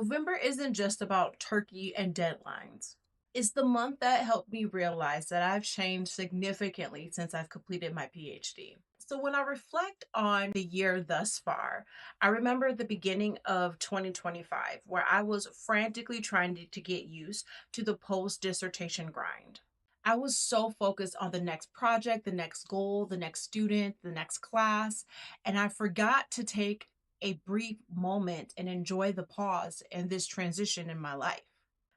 November isn't just about turkey and deadlines. It's the month that helped me realize that I've changed significantly since I've completed my PhD. So, when I reflect on the year thus far, I remember the beginning of 2025, where I was frantically trying to get used to the post dissertation grind. I was so focused on the next project, the next goal, the next student, the next class, and I forgot to take a brief moment and enjoy the pause and this transition in my life.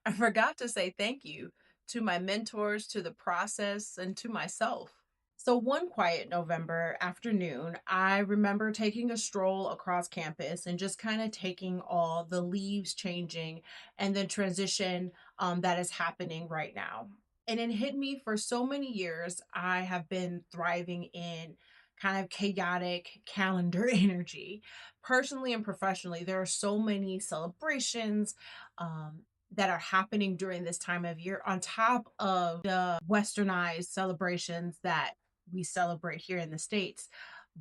I forgot to say thank you to my mentors, to the process, and to myself. So, one quiet November afternoon, I remember taking a stroll across campus and just kind of taking all the leaves changing and the transition that is happening right now. And it hit me for so many years. I have been thriving in kind of chaotic calendar energy. Personally and professionally, there are so many celebrations, that are happening during this time of year, on top of the westernized celebrations that we celebrate here in the States.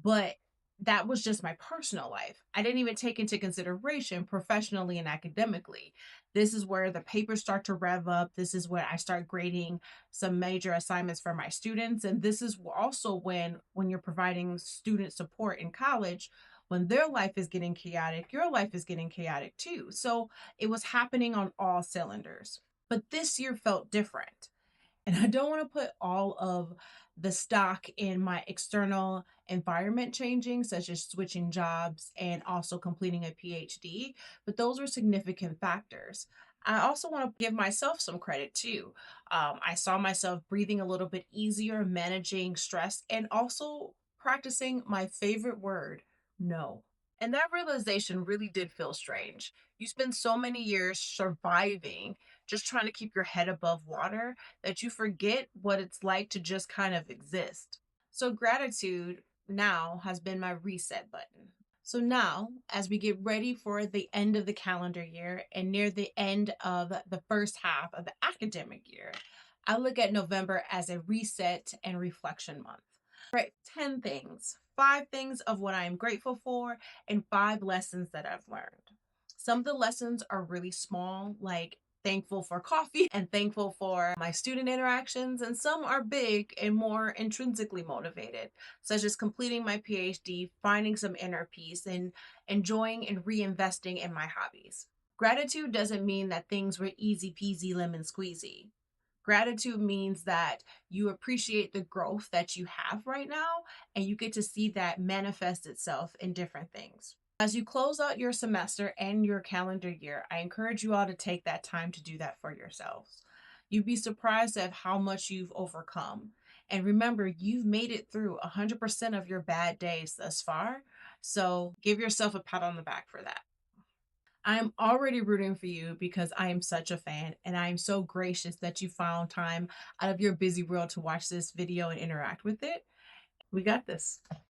But that was just my personal life. I didn't even take into consideration professionally and academically. This is where the papers start to rev up. This is where I start grading some major assignments for my students. And this is also when you're providing student support in college, when their life is getting chaotic, your life is getting chaotic too. So it was happening on all cylinders. But this year felt different. And I don't want to put all of the stock in my external environment changing, such as switching jobs and also completing a PhD, but those are significant factors. I also want to give myself some credit too. I saw myself breathing a little bit easier, managing stress, and also practicing my favorite word, no. And that realization really did feel strange. You spend so many years surviving, just trying to keep your head above water, that you forget what it's like to just kind of exist. So, gratitude now has been my reset button. So, now as we get ready for the end of the calendar year and near the end of the first half of the academic year, I look at November as a reset and reflection month. Right, 10 things, 5 things of what I am grateful for, and 5 lessons that I've learned. Some of the lessons are really small, like thankful for coffee and thankful for my student interactions, and some are big and more intrinsically motivated, such as completing my PhD, finding some inner peace, and enjoying and reinvesting in my hobbies. Gratitude doesn't mean that things were easy peasy lemon squeezy. Gratitude means that you appreciate the growth that you have right now, and you get to see that manifest itself in different things. As you close out your semester and your calendar year, I encourage you all to take that time to do that for yourselves. You'd be surprised at how much you've overcome. And remember, you've made it through 100% of your bad days thus far. So give yourself a pat on the back for that. I am already rooting for you because I am such a fan, and I am so gracious that you found time out of your busy world to watch this video and interact with it. We got this.